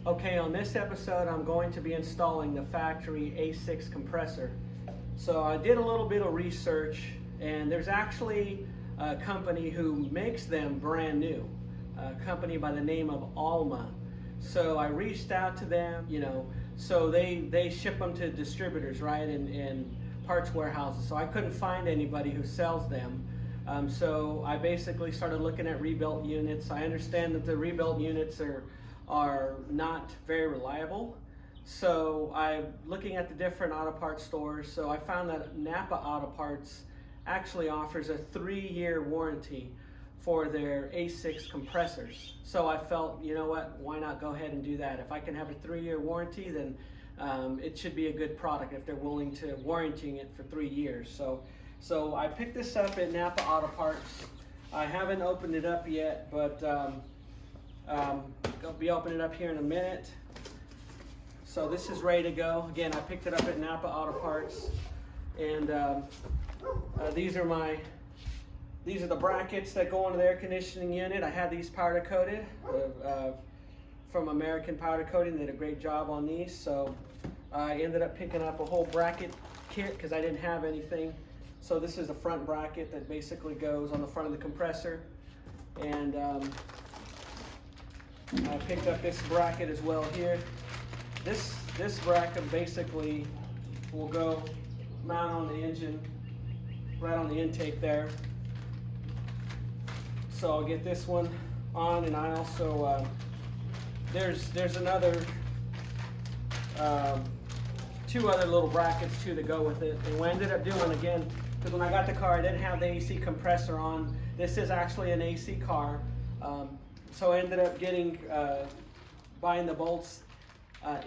Okay, on this episode I'm going to be installing the factory A6 compressor. So I did a little bit of research, and there's actually a company who makes them brand new, a company by the name of Alma. So I reached out to them, so they ship them to distributors, right, and parts warehouses. So I couldn't find anybody who sells them. So I basically started looking at rebuilt units. I understand that the rebuilt units are not very reliable. So I'm looking at the different auto parts stores. So I found that Napa Auto Parts actually offers a 3-year warranty for their A6 compressors. So I felt, you know what, why not go ahead and do that? If I can have a 3-year warranty, then it should be a good product if they're willing to warranty it for 3 years. So I picked this up at Napa Auto Parts. I haven't opened it up yet, but I'll be opening it up here in a minute. So this is ready to go. Again, I picked it up at Napa Auto Parts, and these are the brackets that go into the air conditioning unit. I had these powder coated from American Powder Coating. They did a great job on these. So I ended up picking up a whole bracket kit because I didn't have anything. So this is a front bracket that basically goes on the front of the compressor, and I picked up this bracket as well here. This bracket basically will go mount on the engine, right on the intake there. So I'll get this one on, and I also there's another 2 other little brackets too to go with it. And what I ended up doing, again, because when I got the car I didn't have the AC compressor on. This is actually an AC car. So I ended up buying the bolts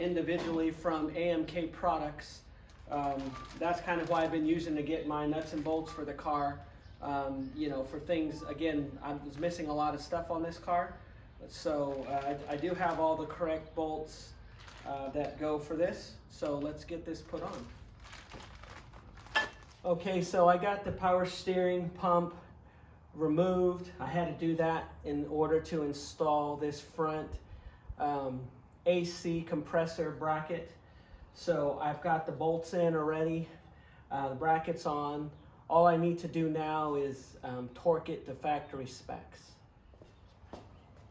individually from AMK Products. That's kind of why I've been using to get my nuts and bolts for the car. For things, again, I was missing a lot of stuff on this car. So I do have all the correct bolts that go for this. So let's get this put on. Okay, so I got the power steering pump removed. I had to do that in order to install this front AC compressor bracket. So I've got the bolts in already, the brackets on. All I need to do now is torque it to factory specs.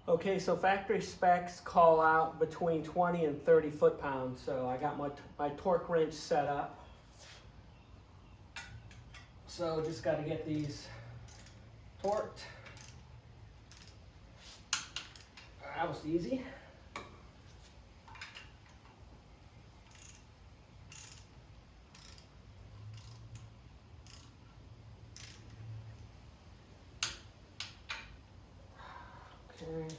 Okay, so factory specs call out between 20 and 30 foot-pounds. So I got my torque wrench set up. So just got to get these torqued. That was easy. Okay.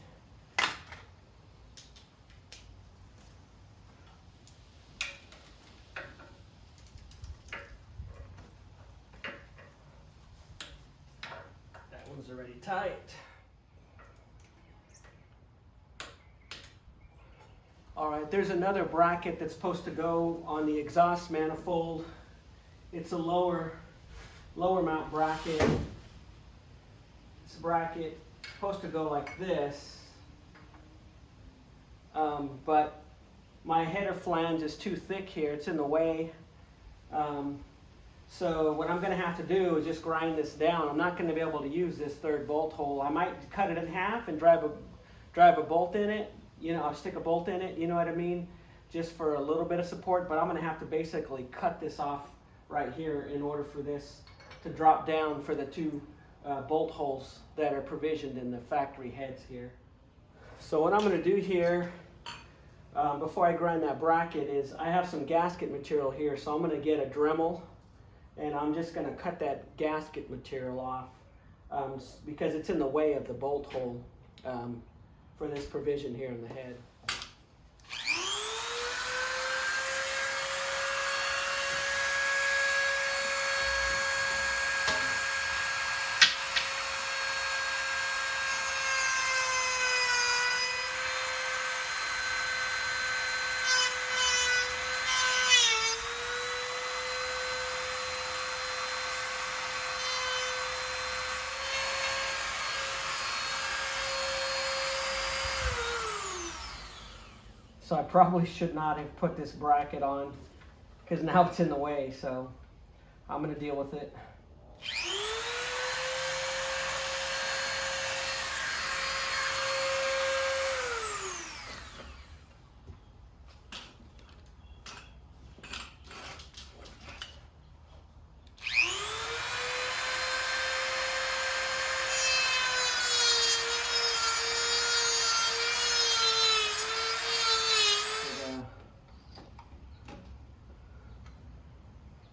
That one's already tight. All right, there's another bracket that's supposed to go on the exhaust manifold. It's a lower mount bracket. This bracket is supposed to go like this, but my header flange is too thick here. It's in the way. So what I'm going to have to do is just grind this down. I'm not going to be able to use this 3rd bolt hole. I might cut it in half and drive a bolt in it. I'll stick a bolt in it, you know what I mean? Just for a little bit of support, but I'm going to have to basically cut this off right here in order for this to drop down for the 2 bolt holes that are provisioned in the factory heads here. So what I'm going to do here, before I grind that bracket, is I have some gasket material here, so I'm going to get a Dremel, and I'm just going to cut that gasket material off because it's in the way of the bolt hole for this provision here in the head. So I probably should not have put this bracket on because now it's in the way, so I'm going to deal with it.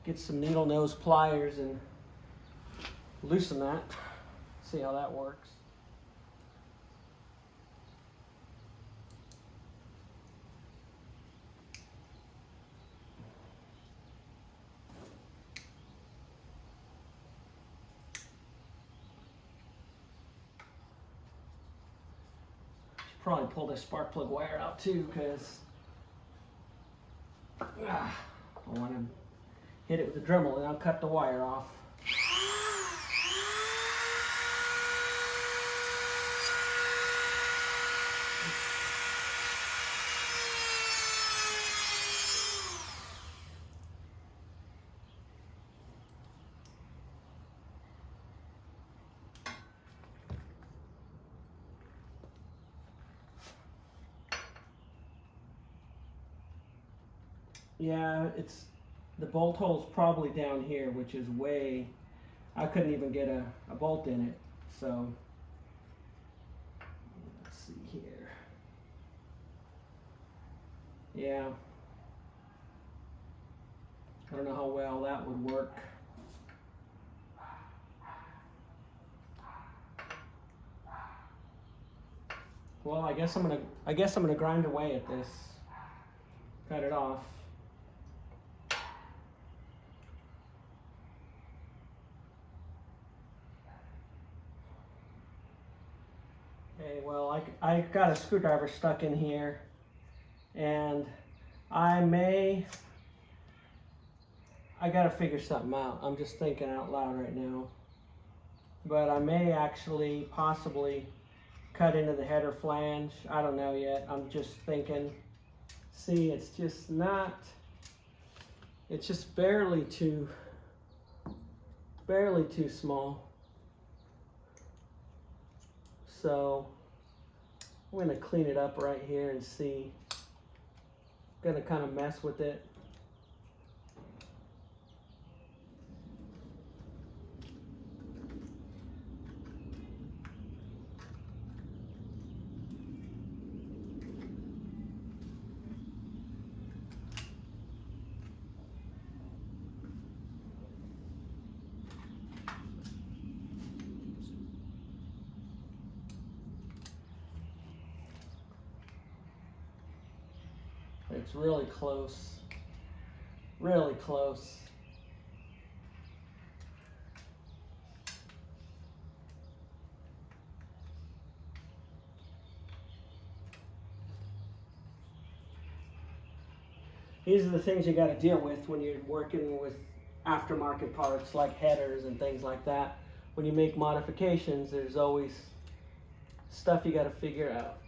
Get some needle nose pliers and loosen that. See how that works. Should probably pull this spark plug wire out too, because I want to hit it with the Dremel and I'll cut the wire off. Yeah, the bolt hole's probably down here, which is way, I couldn't even get a bolt in it. So let's see here. Yeah, I don't know how well that would work. Well, I guess I'm gonna grind away at this. Cut it off. Okay, well, I got a screwdriver stuck in here, and I gotta figure something out. I'm just thinking out loud right now. But I may actually possibly cut into the header flange. I don't know yet. I'm just thinking. See, it's just barely too small. So I'm going to clean it up right here and see. I'm going to kind of mess with it. It's really close, really close. These are the things you got to deal with when you're working with aftermarket parts like headers and things like that. When you make modifications, there's always stuff you got to figure out.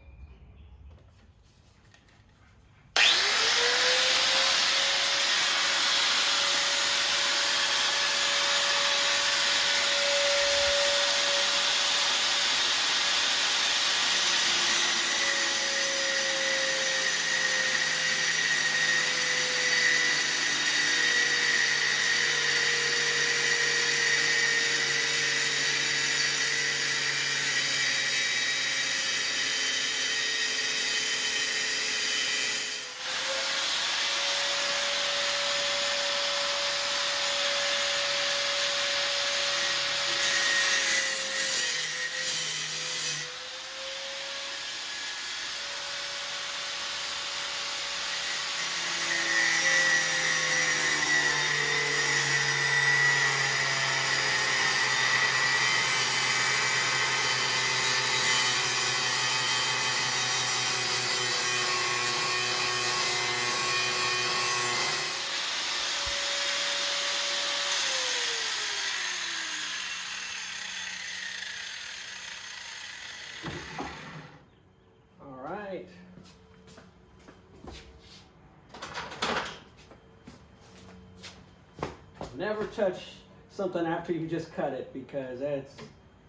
Never touch something after you just cut it because it's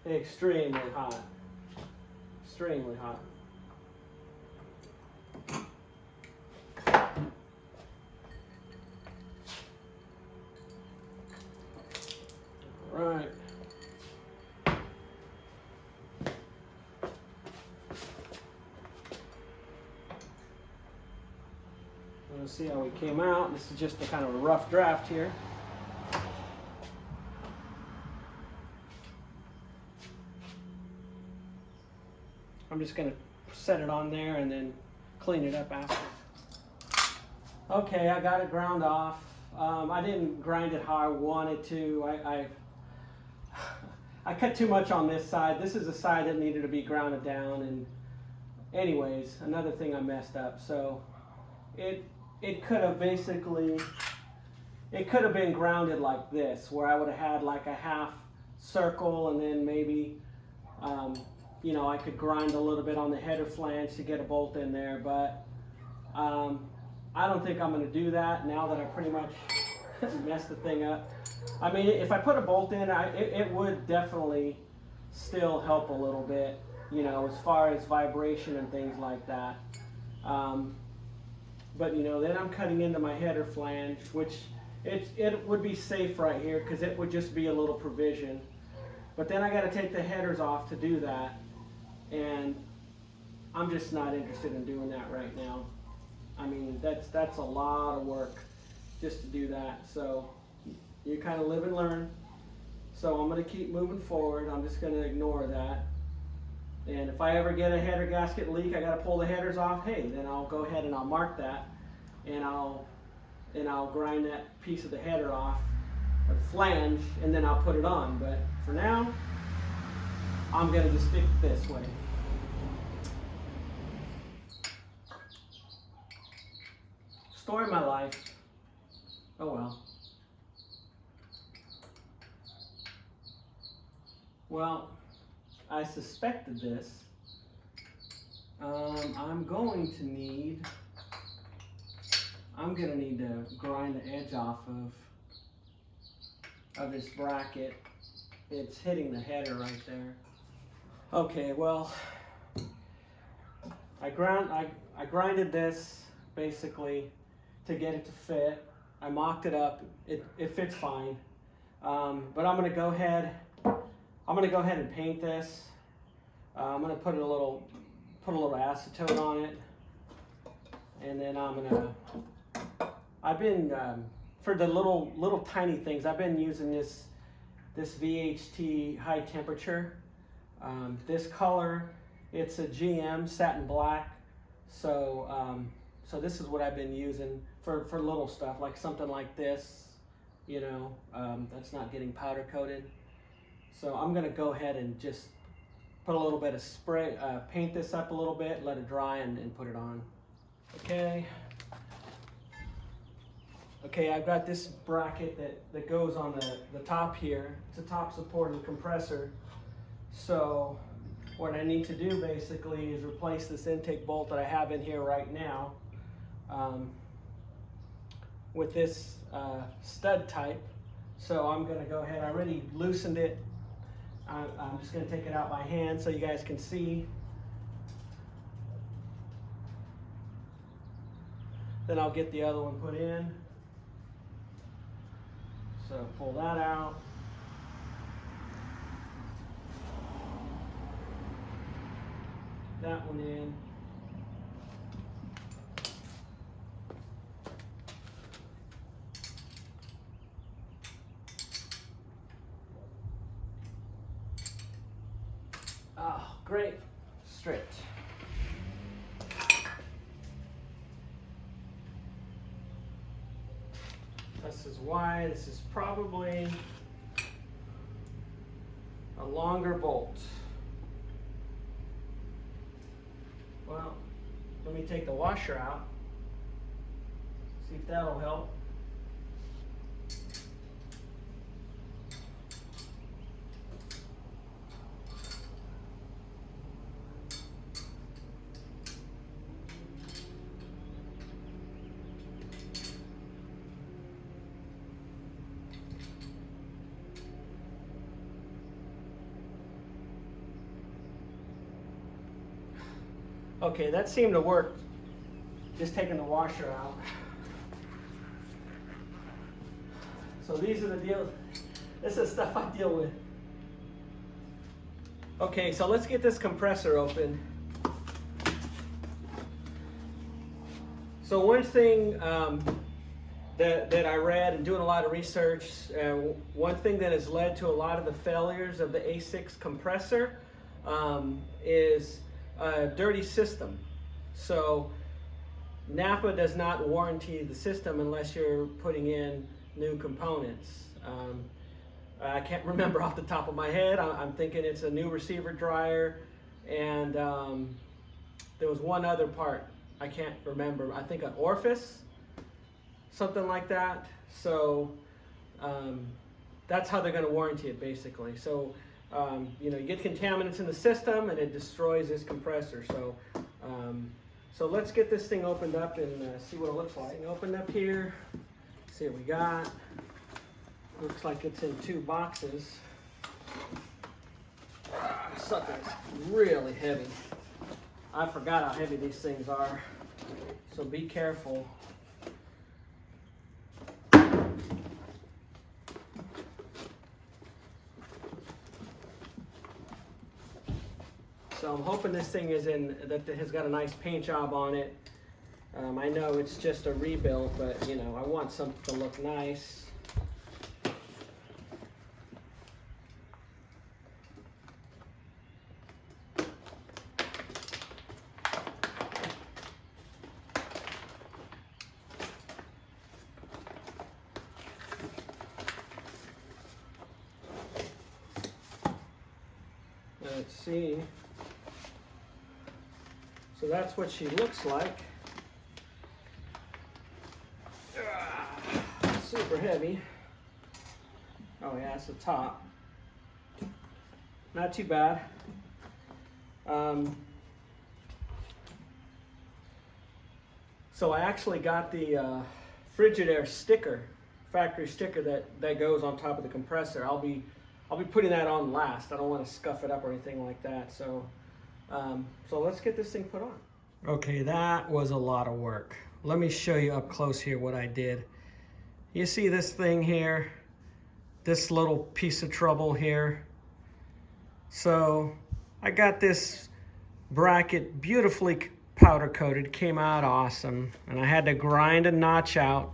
extremely hot. Extremely hot. All right. Let's see how we came out. This is just a kind of a rough draft here. I'm just going to set it on there and then clean it up after. Okay, I got it ground off. I didn't grind it how I wanted to. I cut too much on this side. This is a side that needed to be grounded down. And anyways, another thing I messed up. So it could have basically, it could have been grounded like this, where I would have had like a half circle and then maybe, you know, I could grind a little bit on the header flange to get a bolt in there, but I don't think I'm going to do that now that I pretty much messed the thing up. I mean, if I put a bolt in, it would definitely still help a little bit, you know, as far as vibration and things like that. But you know, then I'm cutting into my header flange, which it would be safe right here because it would just be a little provision. But then I got to take the headers off to do that, and I'm just not interested in doing that right now. I mean, that's a lot of work just to do that. So you kind of live and learn. So I'm going to keep moving forward. I'm just going to ignore that. And if I ever get a header gasket leak, I got to pull the headers off. Hey, then I'll go ahead and I'll mark that, and I'll grind that piece of the header off, or the flange, and then I'll put it on. But for now, I'm going to just stick this way. Story of my life. Oh well. Well, I suspected this. I'm going to need to grind the edge off of this bracket. It's hitting the header right there. Okay, well, I grinded this basically to get it to fit. I mocked it up. It fits fine. But I'm gonna go ahead and paint this. I'm gonna put a little acetone on it, and then I've been for the little tiny things, I've been using this VHT high temperature. This color, it's a GM satin black. So this is what I've been using for little stuff, like something like this, you know, that's not getting powder coated. So I'm gonna go ahead and just put a little bit of spray, paint this up a little bit, let it dry, and put it on. Okay, I've got this bracket that goes on the top here. It's a top support of the compressor. So what I need to do basically is replace this intake bolt that I have in here right now with this stud type. So I'm gonna go ahead, I already loosened it. I'm just going to take it out by hand so you guys can see. Then I'll get the other one put in. So pull that out. That one in. Oh, great. Straight. This is why this is probably a longer bolt. Well, let me take the washer out. See if that'll help. Okay, that seemed to work, just taking the washer out. So these are the deals. This is stuff I deal with. Okay, so let's get this compressor open. So one thing that I read and doing a lot of research, one thing that has led to a lot of the failures of the A6 compressor is a dirty system. So Napa does not warranty the system unless you're putting in new components. I can't remember off the top of my head. I'm thinking it's a new receiver dryer, and there was one other part I can't remember. I think an orifice, something like that. So that's how they're going to warranty it, basically. So you know, you get contaminants in the system and it destroys this compressor. So so let's get this thing opened up and see what it looks like. Opened up here, see what we got. Looks like it's in 2 boxes. Sucker's really heavy. I forgot how heavy these things are, so be careful. So I'm hoping this thing is that it has got a nice paint job on it. I know it's just a rebuild, but you know, I want something to look nice. Let's see. So that's what she looks like. Super heavy. Oh yeah, it's the top. Not too bad. So I actually got the Frigidaire sticker, factory sticker that goes on top of the compressor. I'll be putting that on last. I don't want to scuff it up or anything like that. So so let's get this thing put on. Okay, that was a lot of work. Let me show you up close here what I did. You see this thing here, this little piece of trouble here. So I got this bracket beautifully powder coated, came out awesome, and I had to grind a notch out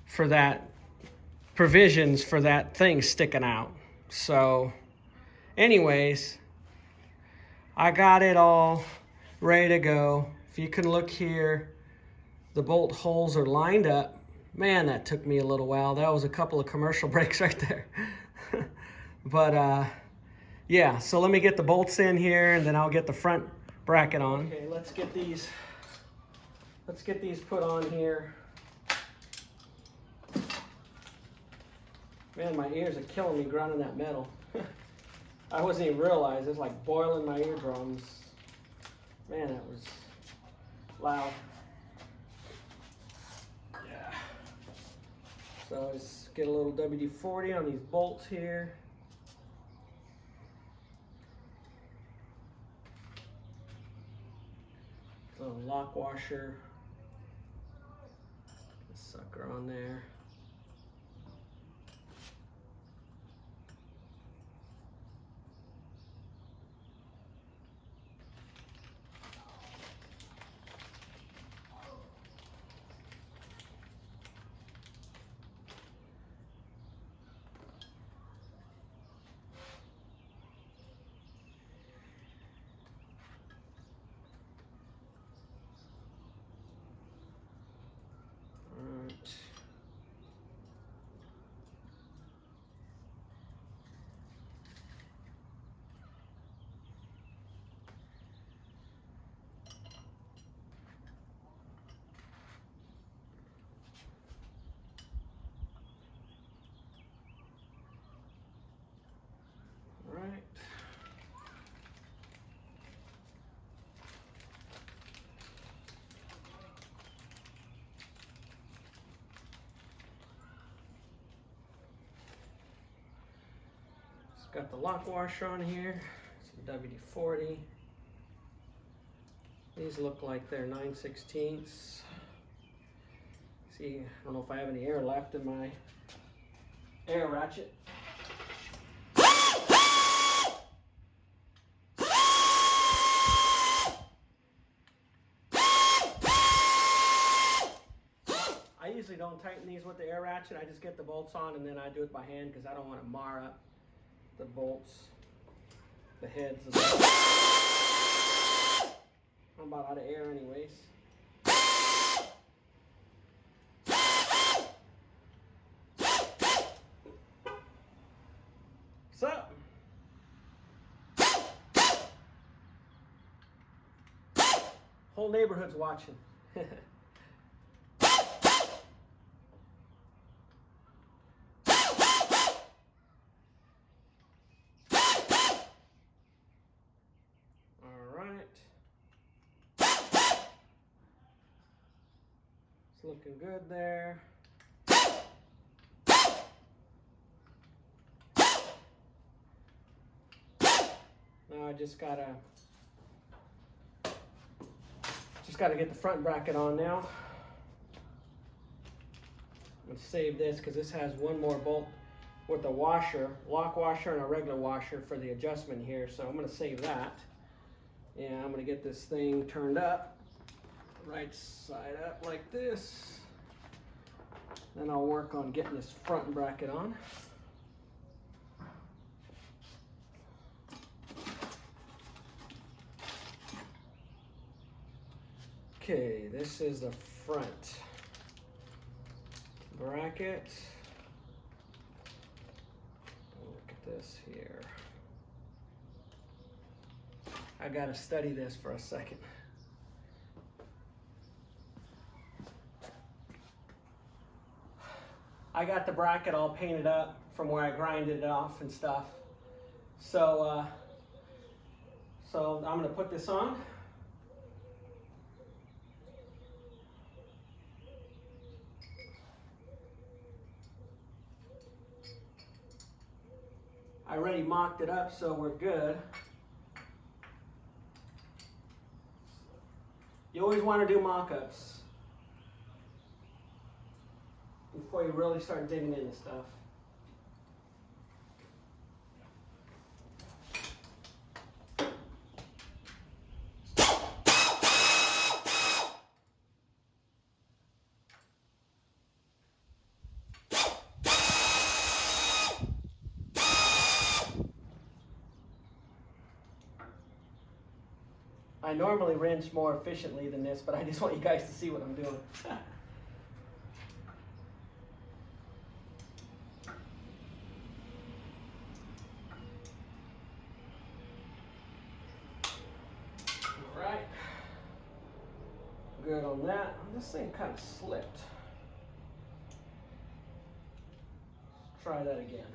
for that, provisions for that thing sticking out. So anyways, I got it all ready to go. If you can look here, the bolt holes are lined up. Man, that took me a little while. That was a couple of commercial breaks right there. But yeah, so let me get the bolts in here and then I'll get the front bracket on. Okay, let's get these put on here. Man, my ears are killing me grinding that metal. I wasn't even realize it's like boiling my eardrums. Man, that was loud. Yeah. So let's get a little WD-40 on these bolts here. Little lock washer. This sucker on there. Right. Got the lock washer on here, some WD-40. These look like they're 9/16. See, I don't know if I have any air left in my air ratchet. I usually don't tighten these with the air ratchet. I just get the bolts on and then I do it by hand because I don't want to mar up the bolts, the heads of the I'm about out of air anyways. What's up? Whole neighborhood's watching. It's looking good there. Now I just gotta get the front bracket on now. I'm gonna save this because this has one more bolt with a washer, lock washer, and a regular washer for the adjustment here. So I'm gonna save that. And I'm gonna get this thing turned up, right side up like this. Then I'll work on getting this front bracket on. Okay, this is the front bracket. Look at this here. I gotta study this for a second. I got the bracket all painted up from where I grinded it off and stuff. So I'm gonna put this on. I already mocked it up, so we're good. You always want to do mock-ups before you really start digging into stuff. I normally wrench more efficiently than this, but I just want you guys to see what I'm doing. All right. Good on that. This thing kind of slipped. Let's try that again.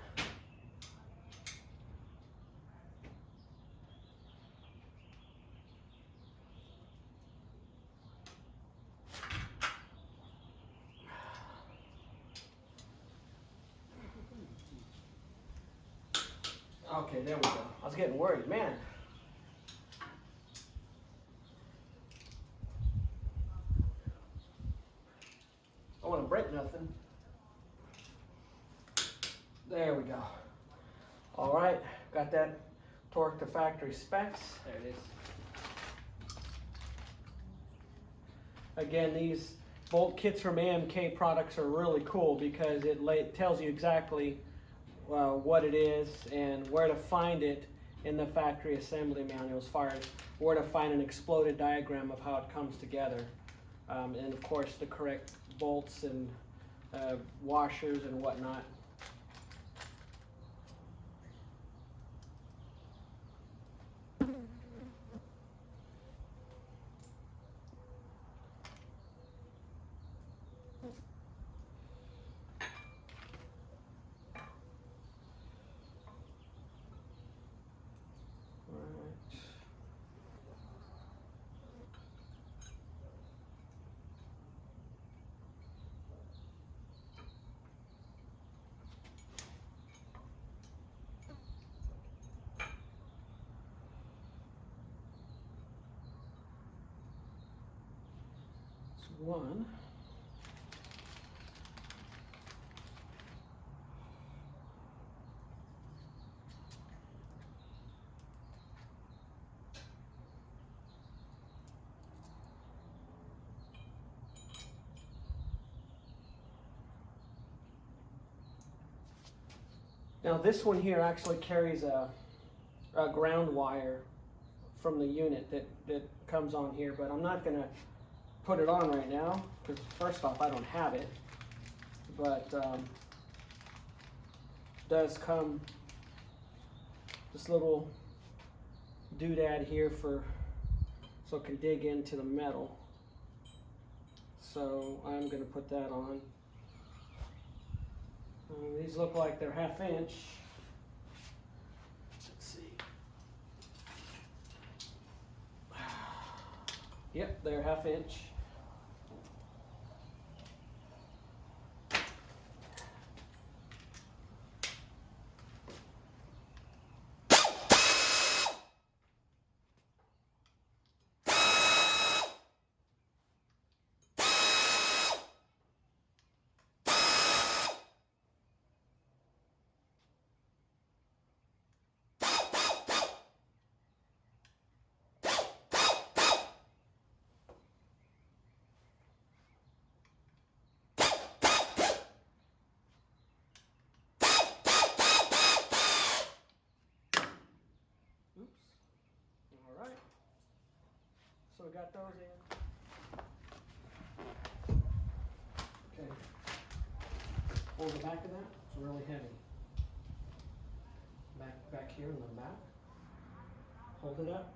Okay, there we go. I was getting worried, man. I don't want to break nothing. There we go. All right, got that torque to factory specs. There it is. Again, these bolt kits from AMK products are really cool because it tells you exactly what it is and where to find it in the factory assembly manual, as far as where to find an exploded diagram of how it comes together, and of course the correct bolts and washers and whatnot. one. Now this one here actually carries a ground wire from the unit that comes on here, but I'm not going to put it on right now because first off I don't have it, but does come this little doodad here so it can dig into the metal. So I'm going to put that on. These look like they're 1/2 inch. Let's see. Yep, they're 1/2 inch. So we got those in. Okay. Hold the back of that. It's really heavy. Back here in the back. Hold it up.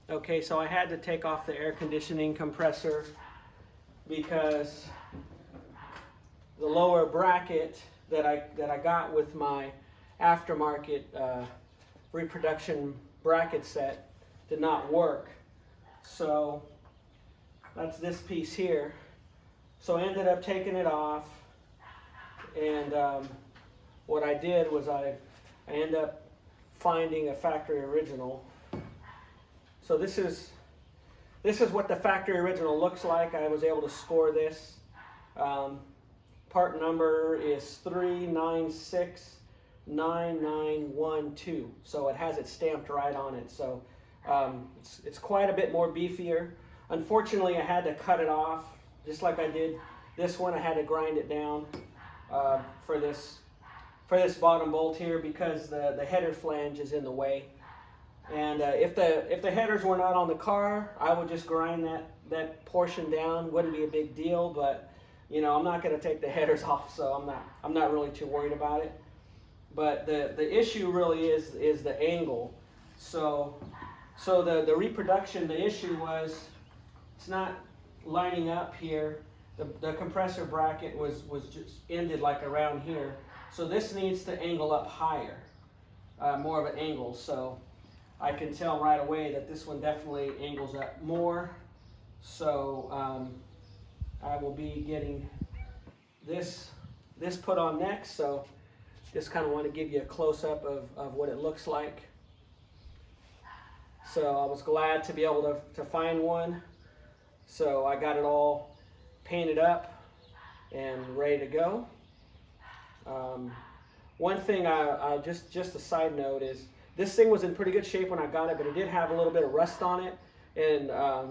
Okay, so I had to take off the air conditioning compressor because the lower bracket that I got with my aftermarket reproduction bracket set did not work. So that's this piece here. So I ended up taking it off, and what I did was I ended up finding a factory original. So this is what the factory original looks like. I was able to score this. Part number is 3969912. So it has it stamped right on it. So it's quite a bit more beefier. Unfortunately, I had to cut it off, just like I did this one. I had to grind it down for this bottom bolt here because the header flange is in the way. And if the headers were not on the car, I would just grind that portion down. Wouldn't be a big deal, but you know, I'm not going to take the headers off, so I'm not really too worried about it. But the issue really is the angle. So the reproduction, the issue was it's not lining up here. The compressor bracket was just ended like around here. So this needs to angle up higher, more of an angle. So I can tell right away that this one definitely angles up more. So I will be getting this put on next. So just kind of want to give you a close-up of what it looks like. So I was glad to be able to find one. So I got it all painted up and ready to go. One thing I just a side note is this thing was in pretty good shape when I got it, but it did have a little bit of rust on it. And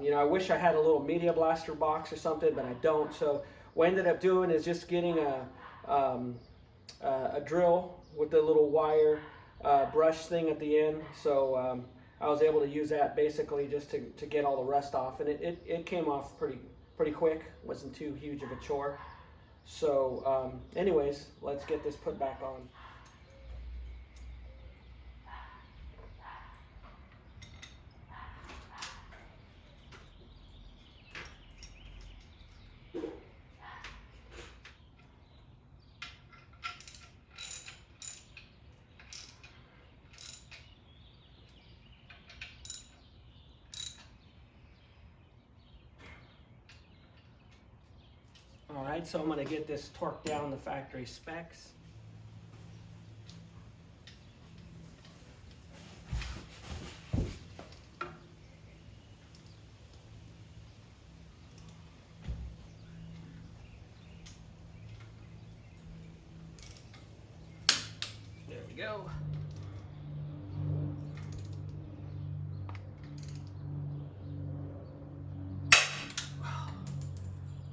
you know, I wish I had a little media blaster box or something, but I don't. So what I ended up doing is just getting a drill with the little wire brush thing at the end. So I was able to use that basically just to get all the rust off, and it came off pretty quick. Wasn't too huge of a chore. So anyways, let's get this put back on. All right, so I'm going to get this torqued down the factory specs. There we go.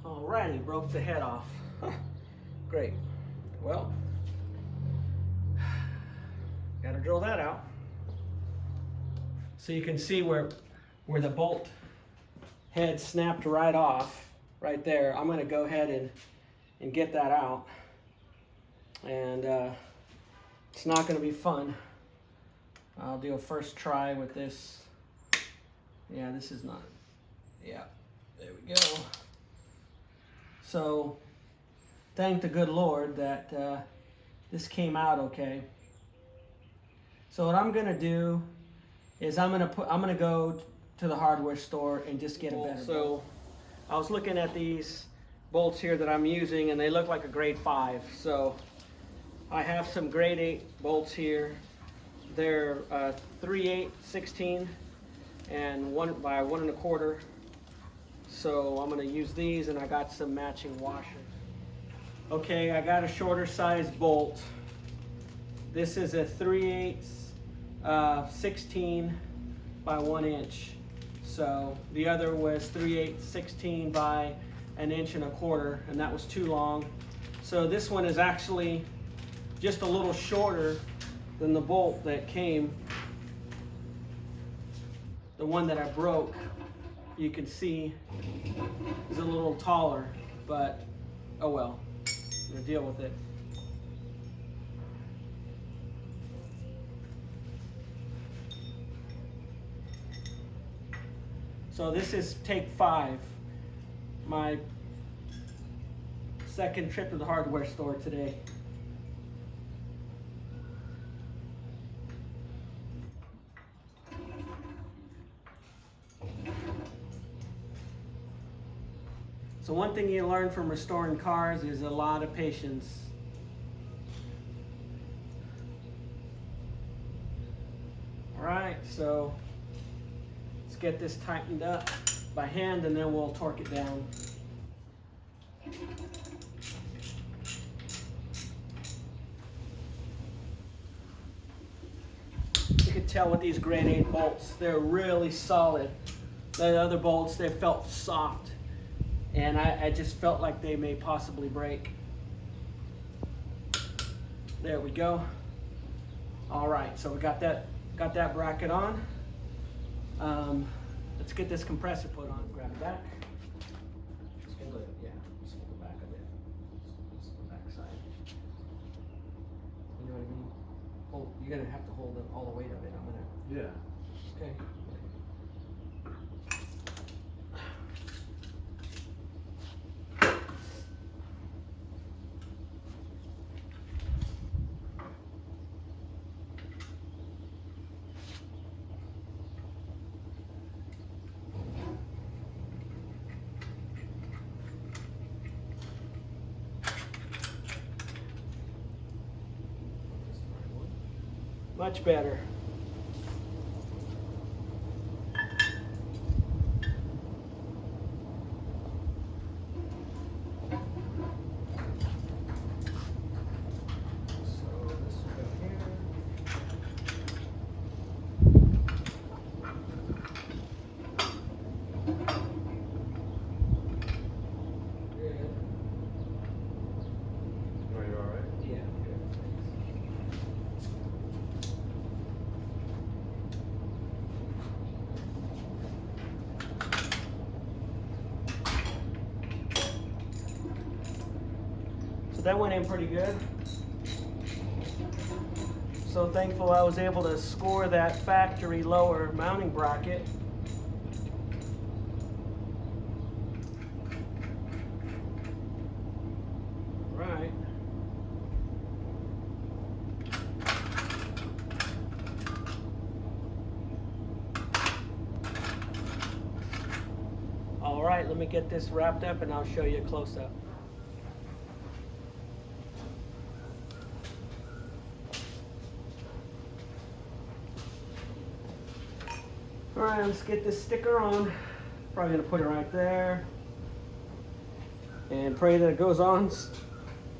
Alrighty, broke the head off. Great. Well, gotta drill that out. So you can see where the bolt head snapped right off, right there. I'm gonna go ahead and get that out. And it's not gonna be fun. I'll do a first try with this. Yeah, this is not, yeah, there we go. So, thank the good Lord that this came out okay. So what I'm gonna do is I'm gonna go to the hardware store and just get a better bolt. I was looking at these bolts here that I'm using, and they look like a grade 5. So I have some grade 8 bolts here. They're 3/8/16 and 1 by 1 1/4. So I'm going to use these, and I got some matching washers. Okay, I got a shorter size bolt. This is a 3/8/16 by 1 inch. So the other was 3/8/16 by 1 1/4 inch, and that was too long. So this one is actually just a little shorter than the bolt that came. The one that I broke, you can see, is a little taller, but oh well, I'm gonna deal with it. So this is take 5, my second trip to the hardware store today. So one thing you learn from restoring cars is a lot of patience. All right, so let's get this tightened up by hand, and then we'll torque it down. You can tell with these grade 8 bolts, they're really solid. The other bolts, they felt soft. And I just felt like they may possibly break. There we go. All right, so we got that bracket on. Let's get this compressor put on. Grab it back. Just hold it, yeah, just hold the back of it. Just the back side. You know what I mean? Hold, you're gonna have to hold all the weight of it. I'm gonna. Yeah. Okay. Much better. that went in pretty good. So thankful I was able to score that factory lower mounting bracket. Right. All right, let me get this wrapped up and I'll show you a close-up. All right, let's get this sticker on. Probably gonna put it right there and pray that it goes on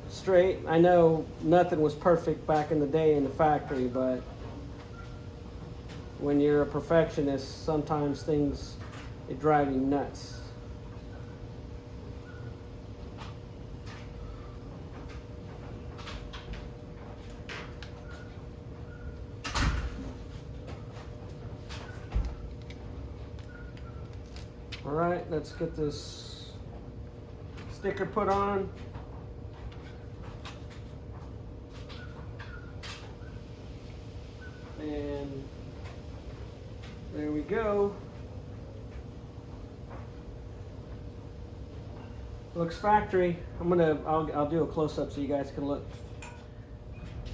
straight. I know nothing was perfect back in the day in the factory, but when you're a perfectionist, sometimes things, they drive you nuts. All right, let's get this sticker put on. And there we go. Looks factory. I'll do a close-up so you guys can look.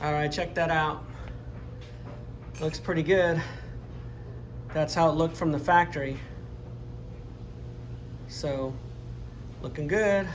All right, check that out. Looks pretty good. That's how it looked from the factory. So, looking good.